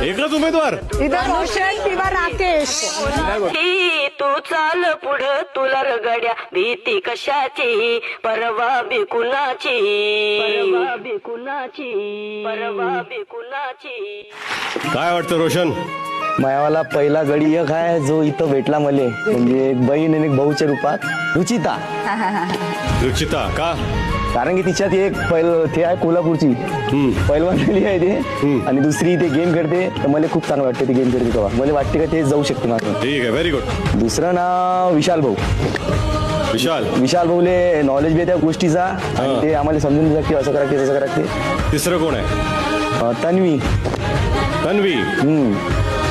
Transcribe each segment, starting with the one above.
एकच उमेदवार. इधर रोशन किंवा राकेश. तू चाल पुढं तुला रगड्या भीती कशाची परवा बिकुनाची परवा बिकुनाची परवा बिकुनाची. काय वाटतं रोशन? मायावाला पहिला गडी एक आहे जो इथं भेटला मले, म्हणजे एक बहीण आणि एक भाऊच्या रूपात रुचिता. रुचिता का? कारण की तिच्यात एक ते आहे कोल्हापूरची पैलवान झाली आहे ते, आणि दुसरी ते गेम खेळते, तर मला खूप चांगलं वाटतं ते गेम खेळते तेव्हा. मला वाटते का ते जाऊ शकते माझं. ठीक आहे, व्हेरी गुड. दुसरं नाव विशाल भाऊ. विशाल भाऊले नॉलेज बी त्या गोष्टीचा, आणि ते आम्हाला समजून देतात की असं करा तसं करा. तिसरं कोण आहे? तन्वी.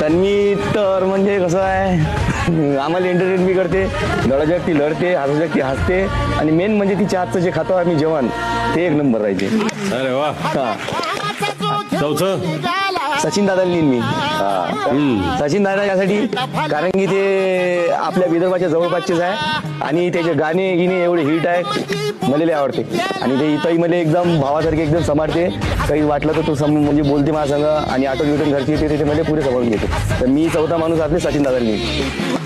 तन्वी तर म्हणजे कसं आहे, आम्हाला एंटरटेन बी करते, लढाजग ती लढते, हसजग ती हसते, आणि मेन म्हणजे तिच्या हातचं जे खातो आम्ही जेवण ते एक नंबर राहायचे. अरे वा. चौथं सचिन दादा लिहिन मी. सचिन दादा यासाठी कारण की ते आपल्या विदर्भाच्या जवळपासचेच आहे, आणि त्याचे गाणे गिणे एवढे हिट आहे, मला लय आवडते. आणि ते इथंही मला एकदम भावासारखे एकदम सांभाळते. काही वाटलं तर तो म्हणजे बोलते माझ्या संग, आणि आठवण विटून घरची येते ते मला पुढे सांभाळून घेते. तर मी चौथा माणूस आपले सचिन दादा लिहिन.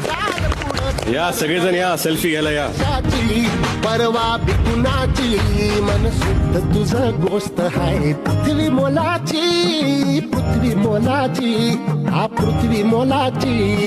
या सगळेजण या, सेल्फी घ्यायला या. परवा बिकुनाची मन शुद्ध तुझं गोष्ट आहे. पृथ्वी मोलाची, पृथ्वी मोलाची, हा पृथ्वी मोलाची.